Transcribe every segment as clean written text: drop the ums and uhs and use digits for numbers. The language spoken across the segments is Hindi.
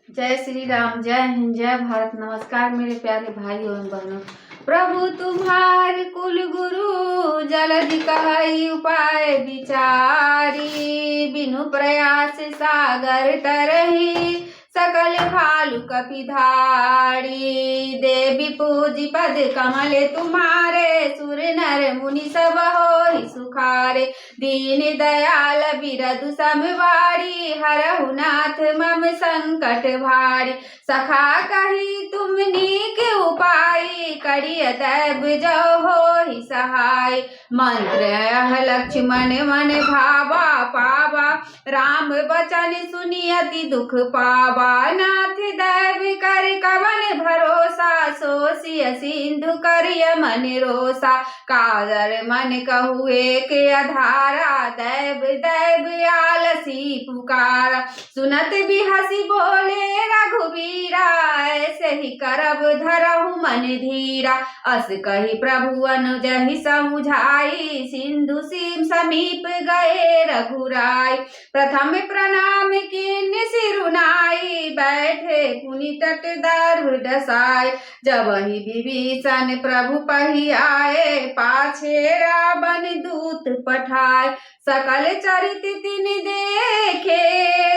जय श्री राम, जय हिंद, जय भारत। नमस्कार मेरे प्यारे भाइयों एवं बहनों। प्रभु तुम्हार कुल गुरु, जलधि कहई उपाय विचारी। बिनु प्रयास सागर तरही, सकल भालु कपिधारी। देवी पूजी पद कमल तुम्हारे, सुर नर मुनि सब होहि सुखारे। दीन दयाल बिरदु समवाड़ी, हरहु नाथ मम संकट भारी। सखा कही तुम नीक उपाय, करिय दैव जो होहि सहाय। मंत्र लक्ष्मण मन भावा पावा, राम बचन सुनि अति दुख पावा। नाथ दैव कर कवन भरोसा, सोसिय सिंधु करिय मन रोसा। कादर मन कहु एक अधारा, दैव दैव आलसी पुकारा। सुनत बिहसी बोले रघुवीरा, ऐसे ही करब धरहु मन धीरा। अस कही प्रभु अनुजहि समुझाई, सिंधु सीम समीप गए रघुराई। प्रथम प्रणाम कीन्ह सिरुनाई, बैठे पुनि तट दारु डसाय। जबहि विभीषण प्रभु पहि आए, पाछे रावण दूत पठाय। सकल चरित तिन देखे,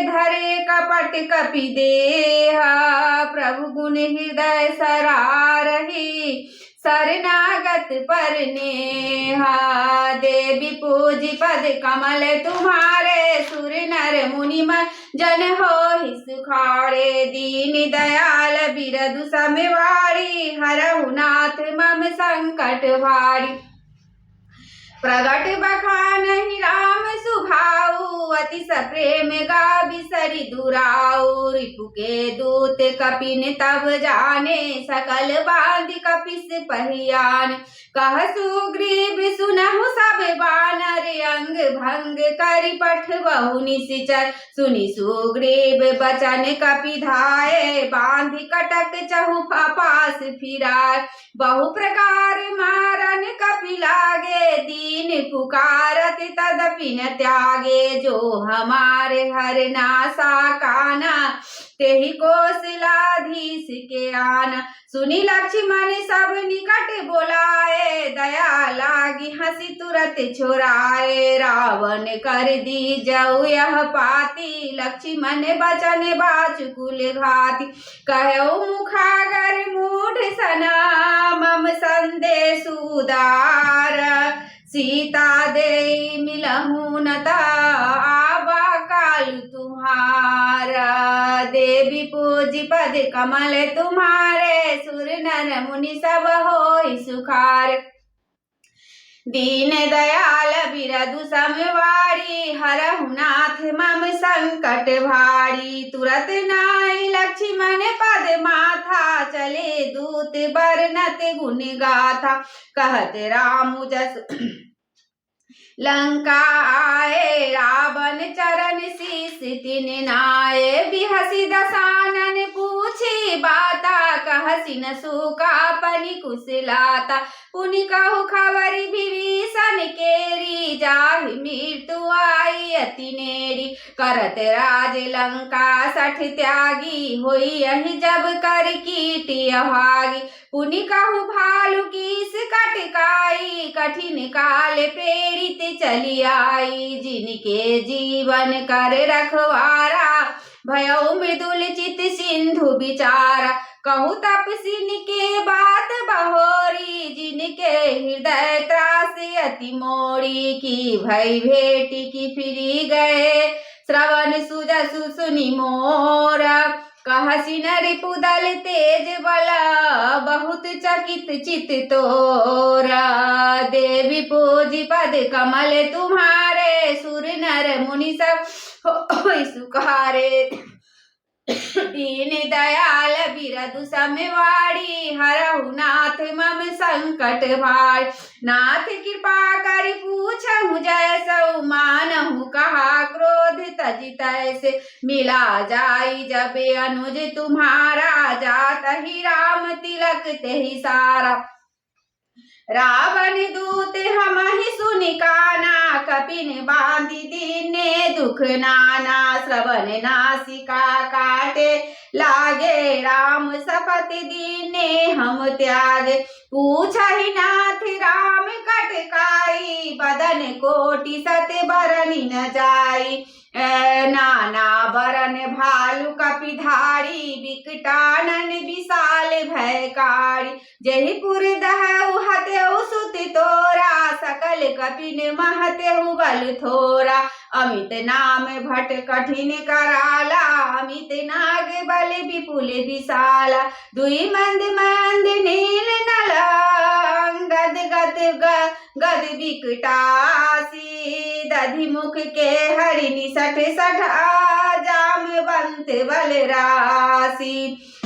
धरे कपट कपि देहा। प्रभु गुण हृदय सरारहि, शरणागत पर नेहा। देवी पूजी पद कमल तुम्हारे, सुर नर मुनि मन जन होहि सुखारे। दीन दयाल बिरदु समवारी, हरहु नाथ मम संकट भारी। प्रगट बखानहि राम सुभाऊ, अति सप्रेम गावि सरि दुराऊ। रिपु के दूत कपिन तब जाने, सकल बांधि कपिस पहियान। कह सुग्रीव सुनहु सब बानर, अंग भंग करि पठबहु निशिचर। सुनि सुग्रीव बचन कपि धाये, बांधि कटक चहु पास फिराय। बहु प्रकार मारन कपि लागे, दीन पुकारत तदपि न त्यागे। जो हमारे हर नासा काना, तेहि कौशलाधीश के आना। सुनि लक्ष्मण सब निकट बोलाए, दया लागी हंसी तुरत छोड़ाए। रावण कर दी जऊ यह पाती, लक्ष्मण बचन बाचुकुल घाती। कहऊ मुखागर मूढ़ सना, मम संदेश उदार। सीता दे मिलहु न आवा काल तुम्हारा। देवी पूजी पद कमल तुम्हारे, सुर नर मुनि सब होहि सुखार। दीन दयाल बिरदु समवारी, हरहु नाथ मम संकट भारी। तुरत नाई लक्ष्मण पद माथा, चले दूत बरनत गुण गाथा। कहत राम जस लंका आए, रावण चरण शीस तिन नाये। बिहसी दसानन पूछी बाता, कहसी न सूका पनि कुशलाता। पुनि कहु खबरि विभीषण केरी, जाहि मृत्यु आई अति नेरी। करत राज लंका सठ त्यागी, होई यही जब कर कीट अभागी। पुनि कहु भालु कीस कटकाई, कठिन काल प्रेरित चली आई। जिनके जीवन कर रखवारा, भयउ मृदुल चित सिंधु विचारा। कहु तपसिन के बात बहोरी, जिनके हृदय त्रास अति मोरी। की भई भेटी की फिरी गए, श्रवण सुजसु सुनि मोरा। कहसी न रिपुदल तेज बला, बहुत चकित चित तोरा। देवी पूजी पद कमल तुम्हारे, सुर नर मुनि सब होहि सुखारे। दीन दयाल बिरदु समवाड़ी, हरहु नाथ मम संकट भारी। नाथ कृपा करि पूछहु जैसौ, मानहु कहा क्रोध तजि तैसे। मिला जाई जब अनुज तुम्हारा, जातहि राम तिलक तेहि सारा। रावण दूत हमहि सुनि काना, कपिन बांधि दीने दुख नाना। श्रवण नासिका काट घाटे लागे। राम शपथ दीने हम त्यागे, पूछहि नाथ राम कटकाई। बदन कोटि सत बरनि न जाई, नाना बरन भालु कपिधारी। विकटानन विशाल भयकारी, जहिपुर दहउ हतेउ सुत तोरा। सकल कपिन महतेउ बल थोरा, अमित नाम भट कठिन कराला। अमित नाग बल विपुल विशाला, दुई मंद मंद नील नल। गद गद गद विकटासी, दधि मुख के हरिणि सठ सठ। जामवंत बल राशि,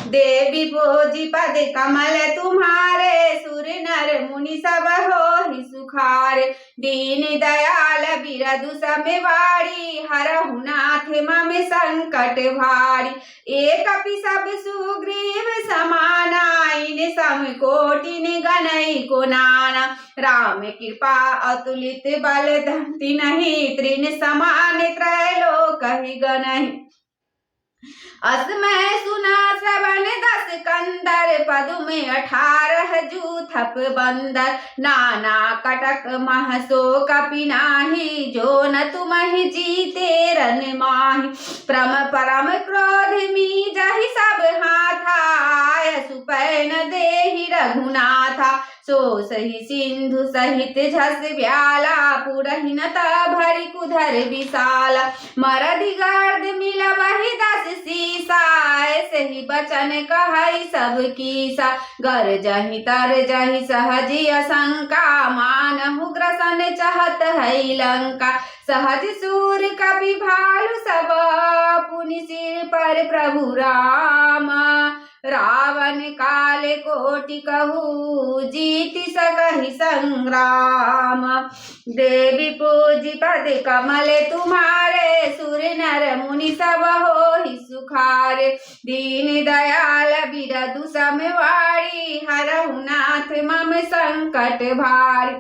देवी भोजी पद कमल तुम्हारे। सुर नर मुनि सब होहि सुखारे, दीन दयाल बिरदु समवारी। हरहु नाथ मम संकट भारी, एक कपि सब सुग्रीव समाना। इन सम कोटि गणई को नाना, राम कृपा अतुलित बल तिनहि। तृण समान त्रैलोक गणहि, असमय सुना श्रवण 10 कंदर। पदुम 18 जूथप बंदर, नाना कटक महसो कपि नाही। जो न तुमहि जीते रन माहि, परम परम क्रोध मीजहि सब हाथा। आय सुपैन देहि रघुनाथा, सो सही सिंधु सहित झस व्याला। पुरहि न भरि कुधर विशाला, मरदि गर्द मिलबहि 10 सीसा। ऐसे ही बचन कहई सब कीसा, गरजहि तरजहि सहजि असंका। मानहु ग्रसन चहत है लंका, सहज सूर कपि भालु सब। पुनि सिर पर प्रभु राम, रावण काल कोटि कहू। जीति सकहि संग्राम, देवी पूजी पद कमल तुम्हारे। सुर नर मुनि सब होहि सुखारे, दीन दयाल बिरदु समवारी। हरहु नाथ मम संकट भारी,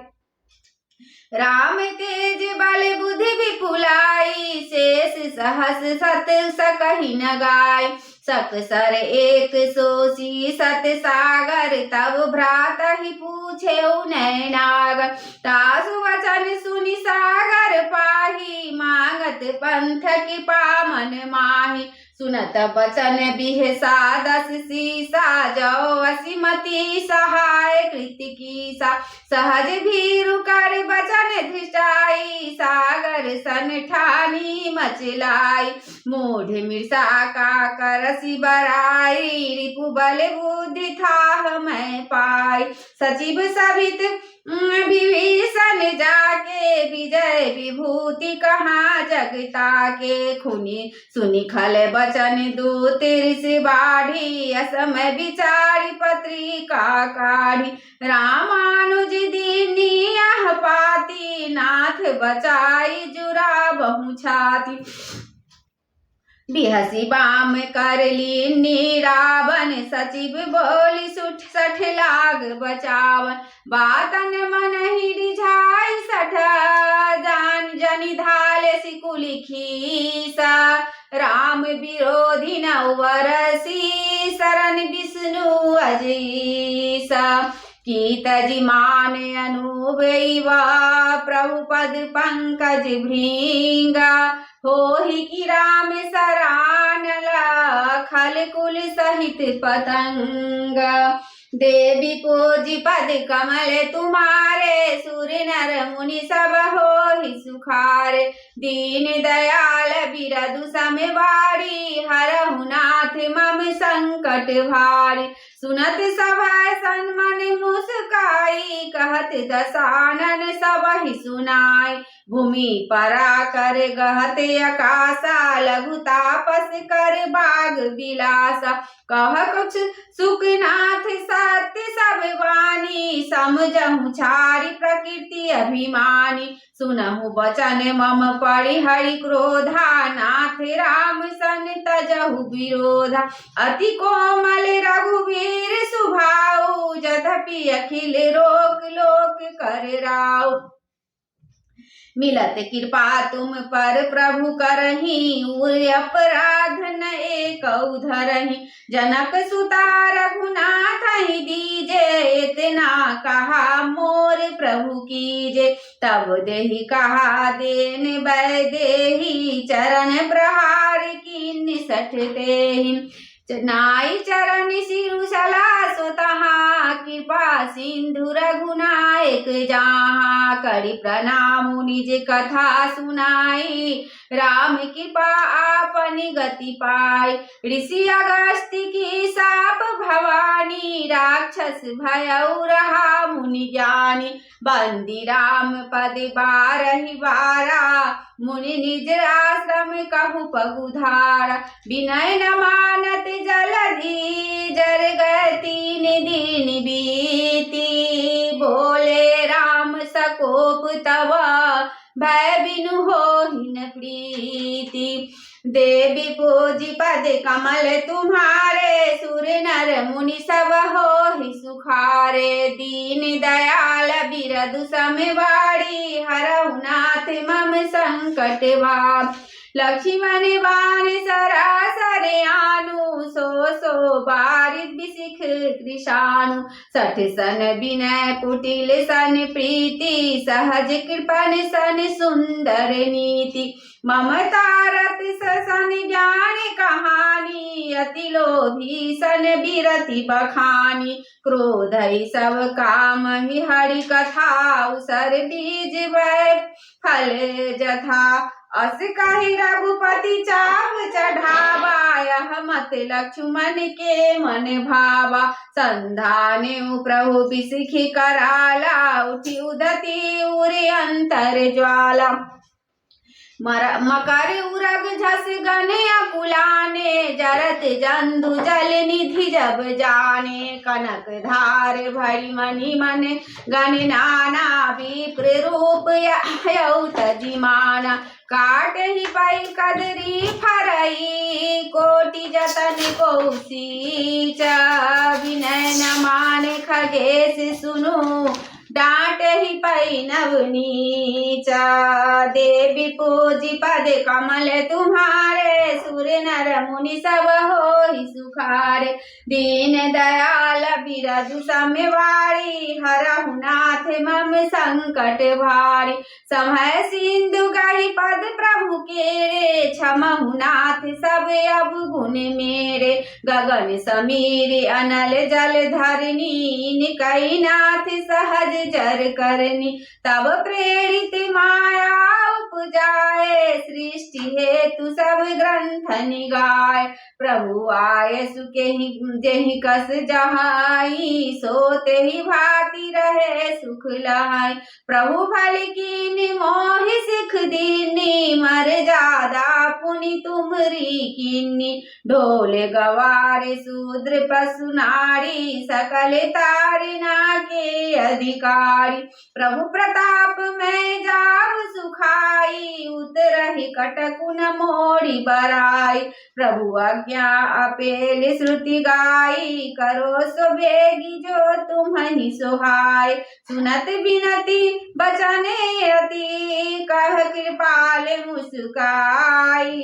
राम तेज बल बुद्धि विपुलाई। शेष सहस सत सकहि न गाय, सकसर 180 सत सागर। तब भ्रातहि पूछेउ नैनागर, तासु वचन सुनि सागर पाही। मांगत पंथ की पामन माही, सुनत बचन बिहसा 10 सीसा। जो वसिमती सहाय कृति कीसा, सहज भीरु कर बचन धृष्टाई। सागर सन ठानी मचलाई, मूढ़ मृषा का करसी बराई। रिपु बल बुद्धि थाह मैं पाई, सचिव सभित विभीषण जाके। विजय विभूति कहाँ जगता के, खुनी सुनि खल बचन दूत ऋषि बाढ़ी। असमय विचारी पत्रिका काढ़ी, रामानुज दीनी यह पाती। नाथ बचाई जुरा बहु छाती, बिहसी बाम कर लीनी रावण। सचिव बोली सुठ सठ लाग बचावन, बातन मन ही रिझाई सठ। जान जनि धाले सिकुली खीसा, राम विरोधी न वरसी। शरण विष्णु अजीसा, कीतजि मान अनुबैवा। प्रभु पद पंकज भृंगा, होहि कि राम सरानला। खल कुल सहित पतंग, देवी पूजी पद कमल तुम्हारे। सुर नर मुनि सब होहि सुखारे, दीन दयाल बिरदु समवारी। हरहु नाथ मम संकट भारी, सुनत सभा सन्मन मुस्काई। कहत दसानन सबहि सुनाई, भूमि परा कर गहत आकाशा। लघु तापस कर बाग बिलासा, कह कुछ सुखनाथ सत्य सब वाणी। समझहु छारी प्रकृति अभिमानी, सुनहु बचन मम परि हरि क्रोधा। नाथ राम सन तजहु विरोधा, अति कोमल रघुवीर सुभाऊ। यद्यपि अखिल रोक लोक कर राउ, मिलत कृपा तुम पर प्रभु करही। उर अपराध न एक कऊ धरहि। जनक सुता रघुनाथ ही दीजे, इतना कहा मोर प्रभु कीजे। तब देहि कहा देन वैदेही, चरण प्रहार कीन्ह सठ तेहि। नाई चरण सिरु सला सुतहा, कृपा सिंधु रघुनायक जहाँ। करि प्रणाम निज कथा सुनाई, राम कृपा आपनि गति पाई। ऋषि अगस्त्य की साप भवानी, राक्षस भयउ रहा मुनि ज्ञानी। बंदी राम पद बारहि बारा, मुनि निज आश्रम कहु पगुधारा। विनय न मानत जलधि, जर गए 3 दिन बीती। बोले राम सकोप तब, भय बिनु होहि न प्रीति। देवी पूजी पद कमल तुम्हारे, सुर नर मुनि सब होहि सुखारे। दीन दयाल बिरदु सम बाड़ी, हरहु नाथ मम संकट भाग। लक्ष्मण बाण सरासर आनु, सो बारिद बिसिख कृशानु। सठ सन विनय कुटिल सन प्रीति, सहज कृपन सन सुंदर नीति। ममता रत सन ज्ञान कहानी, अति लोभी सन बिरति बखानी। क्रोध ही सब काम ही हरि कथा, उसर बीज वै फल जथा। अस कहि रघुपति चाप चढ़ावा, यह मत लक्ष्मण के मन भावा। संधाने प्रभु बिसिखि कराला, उठि उदति उरि अंतर ज्वाला। मकर उरग झस गने अकुलाने, जरत जंधु जल निधि जब जाने। कनक धार भरी मणि मन गण नाना, विप्र रूप यौ तजिमाना। काटहि पै कदरी फरई, कोटि जतन कौशीच। विनय न माने खगेश सुनु, डांट ही पै नवनीच। देवी पूजी पद कमल तुम्हारे, सुर नर मुनि सब होहि सुखारे। दीन दयाल बिरदु सम बारी, हरहु नाथ मम संकट भारी। समय सिंधु गहि पद प्रभु केरे, क्षमहु नाथ सब अवगुण मेरे। गगन समीर अनल जल धरनी, निकहि नाथ सहज जर करनी। तब प्रेरित माया उपजाए, सृष्टि हेतु सब ग्रंथ निगाए। प्रभु आए सुकेहि जेहि कस जहाई, सो तेहि भांति रहे सुख लहाई। प्रभु भल कीन्ह मोहि सिख दीनी, मर्यादा पुनि तुमरी कीन्ही। ढोल गवारे शूद्र पशु नारी, सकल तारना के अधिकारी। प्रभु प्रताप में जाव सुखाई, उतरहि कटकुन मोड़ी बराई। प्रभु आज्ञा अपेल श्रुति गाई, करो सो बेगी जो तुम्हि सोहाय। सुनत बिनती बचन अति, कह कृपाल मुस्काई।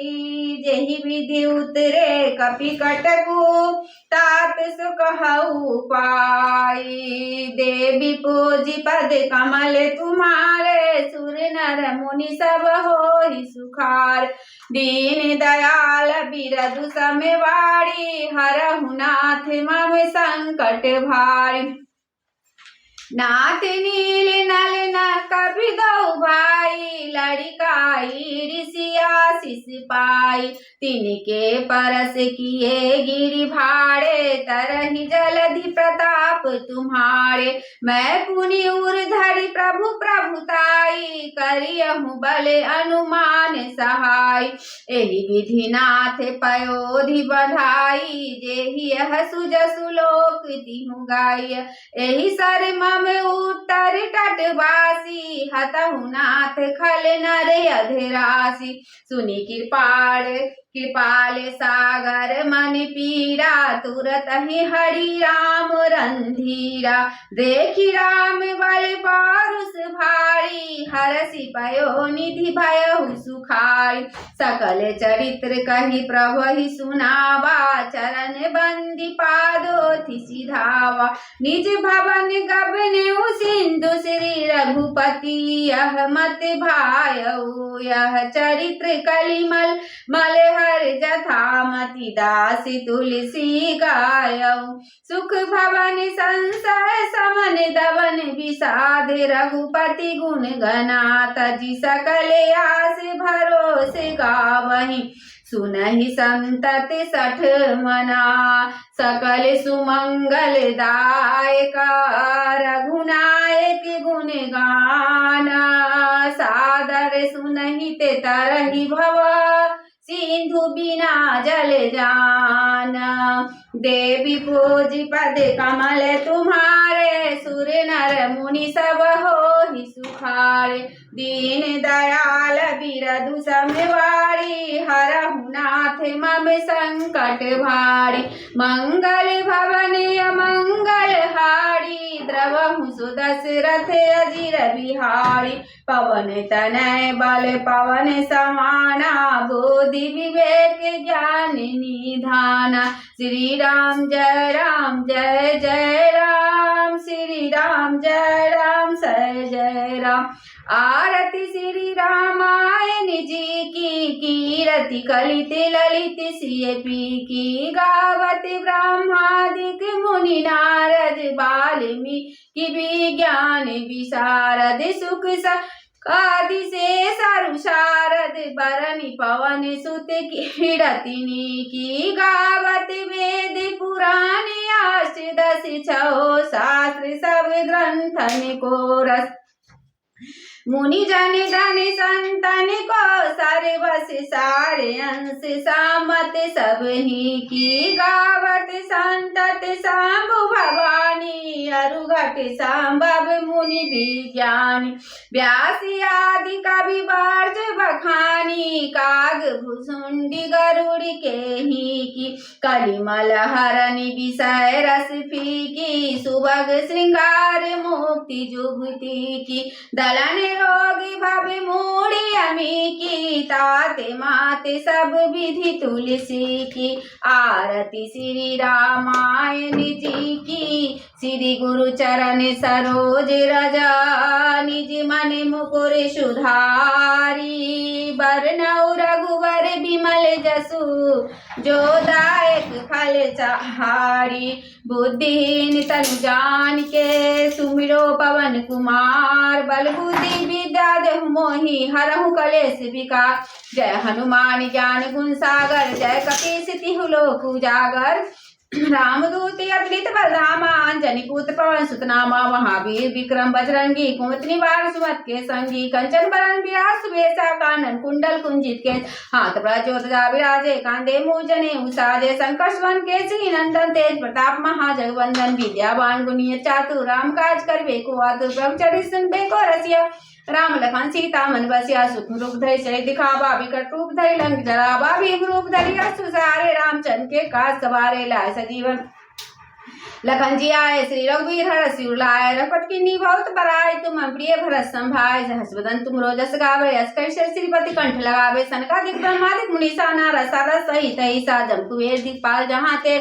जेहि विधि उतरे कपि कटकु, तात सो कहु पाई। देवी पूजी पद कमल तुम्हारे, सुर नर मुनि सब होहि सुखार। दीन दयाल बिरदु सम बाड़ी, हरहु नाथ मम संकट भारी। नाथ नील नल न कपि दउ भाई, लड़िकाई ऋषि आशीष पाई। तिनके परस किए गिरि भाड़े, तरहि जलधि प्रताप तुम्हारे। मैं पुनि उर धरि प्रभु प्रभुताई, करियहु बल अनुमान सहाय। एहि विधि नाथ पयोधि बढ़ाई, जेहि यह सुजसु लोक तिहु गाय। एहि सर मम उत्तर तटवासी, हतहु नाथ खल नर अधरासी। सुनि कृपाल कृपाल सागर मन पीरा तुरत ही हरि राम रंधीरा। देखी राम बल पारुष भारी हरषि पयो निधि भयहु सुखारी। सकल चरित्र कही प्रभु ही सुनावा चरण बंदी पादोथि सिधावा। निज भवन गबनेउ सिंधु श्री रघुपति यह मत भायऊ। यह चरित्र कलिमल मलहर जथामति दासी तुलसी गायऊ। सुख भवन संसय समन दवन विषाद रघुपति गुण गनात जी सकल आस भरोसे गावहीं। सुनहि संतत सठ मना सकल सुमंगल दायक रघुनायक गुण गाना। सादर सुनहि ते तरहि भव सिंधु बिना जल जाना। देवी पूज पद कमल तुम्हारे सुर नर मुनि सब होहि सुखारे। दीन दयाल बिरधु समवारी हरहु नाथ मम संकट भारी। मंगल भवन अमंगल हारी द्रवहु सुदशरथ अजिर बिहारी। पवन तनय बल पवन समाना बोधि विवेक ज्ञान निधाना। श्री राम जय राम श्री राम जय जय राम। आरती श्री रामायण जी की कीरति कलित ललित सिय पी की। गावत ब्रह्मादिक मुनि नारद वाल्मीकि विज्ञान विशारद सुख आदि से सरु शारद बरनि पवन सुत कीरतिनी की। गावत वेद पुराण अष्टदश छौ शास्त्र सब ग्रंथन को रस। मुनि जन गण संतन को सर्वस सारे अंश सामत सब ही की। गावत संतत सांबु भवानी अरुघट संभव मुनि विज्ञानी। व्यासी आदि कवि वर्ज बखानी काग भुसुंडी गरुड़ के ही की। कलिमल हरनि विषय रस फीकी सुभग श्रृंगार मुक्ति जुगति की। दलन रोगी भव मूढ़ी अमी की ताते माते सब विधि तुलसी की। आरती श्री रामायण जी की श्री गुरु चरण सरोज रजा। निज मन मुकुर सुधारी बरनऊ रघुवर बिमल जसु जो दायक फल चाहारी। बुद्धिहीन तनु जान के सुमिरो पवन कुमार। बल बुद्धि विद्या देहु मोहि हरहु कलेश विकार। जय हनुमान ज्ञान गुण सागर जय कपीस तिहु लोक उजागर। रामदूत अतुलित बलधामा अंजनी पुत्र पवन सुत नामा। महावीर विक्रम बजरंगी कुमति निवार सुमत के संगी। कंचन बरन बिराज सुबेसा कानन कुंडल कुंजित के। हाथ प्रज्योत विराजे कांधे मूंजने उसाजे। शंकर सुवन केसरी नंदन तेज प्रताप महाजगवंदन। विद्यावान गुणी चातुर राम काज करबे को आतुर। ब्रह्मचर्य सुनबे को रसिया राम लखन सीता मन बसिया। सूक्ष्म रूप धरि चरि दिखावा विकट रूप धरि लंक जरावा। भीम रूप धरि असुर सहारे रामचंद्र के काज सवारे। लाए सजीवन लखन जी आए श्री रघुवीर हरषि उर लाए। रघुपति कीन्ही बहुत बड़ाई तुम प्रिय भरत संभाय। सहस बदन तुमरो जस गावे यश कैसे श्रीपति कंठ लगावे। सनकादिक ब्रह्मादिक मुनीसा नारद सारद सहित ऐसा जम कुबेर दिखपाल जहाँ ते।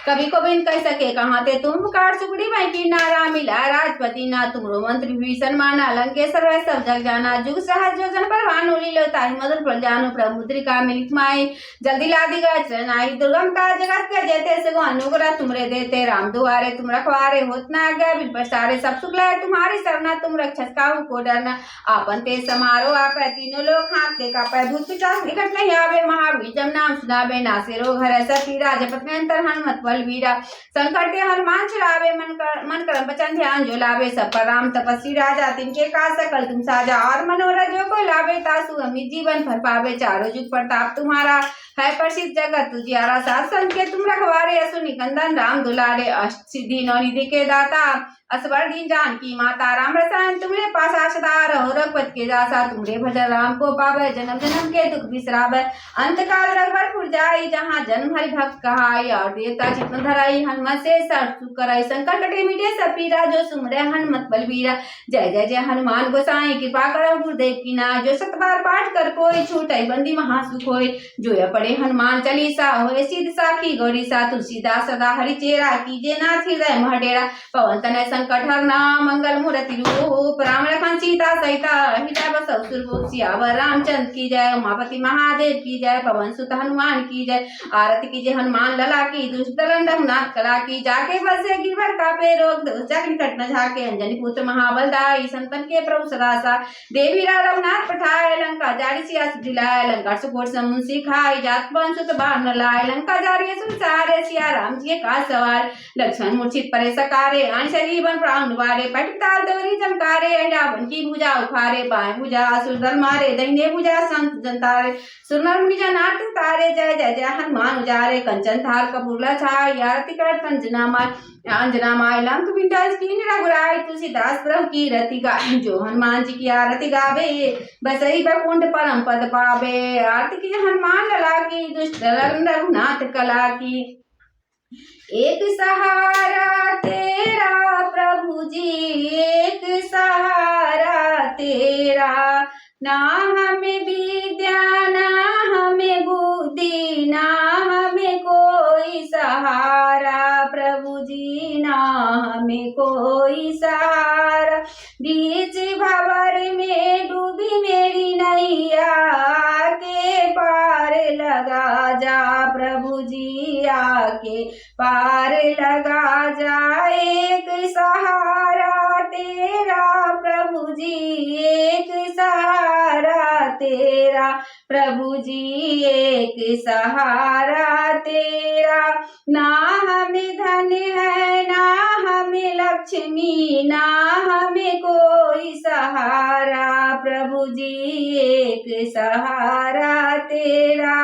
कभी को बिन कह सके कहाँ ते तुम पुकार सुगड़ी भाई की नारा मिला राजपति ना तुमरो मंत्र विभीषण माना। लंकेश्वर वै सब जग जाना जुग सहज जो जन पर भानु लीलो ताहि मधुर फल जानु। प्रमुद्रिका मिलित माई जल्दी लादी गज चरनाई। दुर्गम का जगत के जेते सगो अनुग्रह तुमरे देते। राम दुआरे तुम रखवारे होत न आज्ञा बिन पसारे। सब सुख लय तुम्हारी सरना तुम रक्षस काहू को डरना। आपन ते समारो आपै तीनों लोक हाँकते कापै। भूत पिशाच निकट नहीं आवे। महावीर जब नाम सुनावे नासे रोग हरै सब पीरा। जपत निरंतर हनुमत बलवीरा। संकट ते हनुमान छुड़ावे मन करम वचन ध्यान जो लावे। सब पर राम तपस्वी राजा तिनके काज सकल तुम साजा। और मनोरथ जो कोई लावे तासु अमित जीवन भर पावे। चारों जुग प्रताप तुम्हारा है प्रसिद्ध जगत तुझियारा। सात संत के तुम रखवारे असुर निकंदन राम दुलारे। अष्ट सिद्धि नौ निधि के दाता असबर दीन जानकी माता राम रसायन तुम्हारे पास आशदा रहो रघुपत के दासा तुम्हारे भजन राम को पावे जन्म जन्म के दुख बिसरावे अंत काल रघुवर जाई जहाँ जन्म हरि भक्त कहाई और देवता चित्त धराई हनुमत से सर्व कराई संकट कटे मिटे सब पीरा जो सुमरे हनुमत बलबीरा जय जय जय हनुमान गोसाई कृपा करो गुरुदेव की ना जो सत बार पाठ कर कोई छूटे बंदी महासुख होय जो यह पढ़े हनुमान चालीसा होए सिद्ध साखी गौरी सा तुलसीदास सदा हरि चेरा कीजे नाथ हृदय महडेरा पवन तनय संकट हरना मंगल मूर्ति रूप राम लखन सीता सहिता हृदय बसौ सुरभूप सियावर रामचंद्र की जय उमापति महादेव की जय पवन सुत हनुमान की जय आरती कीजिए हनुमान लला की दुष्ट दलन रघुनाथ कला की जाके बसे गिरवर कापे रोग चक्र निकट न झाके अंजनी पुत्र महाबलदाई संतन के प्रभु सदासा देवी रघुनाथ पठाए लंका जारी सिया दिलाए लंका सुकोट समुन सिखाई जात पवन सुत बाण लाए लंका जारी सुसारे सिया राम जी का सवार लक्ष्मण मूर्छित परे सकारे आन शरीबन प्राण वारे पटताल दौरी चमकारे रावण की भुजा उखारे बाएं भुजा असुर दल मारे दाहिने भुजा संत जनतारे सुरनर निजा नाथ तारे जय जय जय हनुमान उजारे कंचन थाल कपूरला छाई आरती कर कंजना माय अंजना माय लंक विंटाज की रघुराई तुलसीदास प्रभु की रति गाए जो हनुमान जी की आरती गावे बसई बैकुंठ परम पद पावे आरती की हनुमान लला की दुष्ट रघुनाथ कला की एक सहारा तेरा प्रभु जी एक सहारा तेरा ना हमें विद्या ना हमें बुद्धि ना हमें कोई सहारा प्रभु जी ना हमें कोई सहारा बीच भंवर में डूबी मेरी नैया के पार लगा जा प्रभु जी आके पार लगा जा एक सहारा तेरा प्रभु जी एक सहारा तेरा प्रभु जी एक सहारा तेरा ना हमें धन है ना हमें लक्ष्मी ना हमें कोई सहारा प्रभु जी एक सहारा तेरा।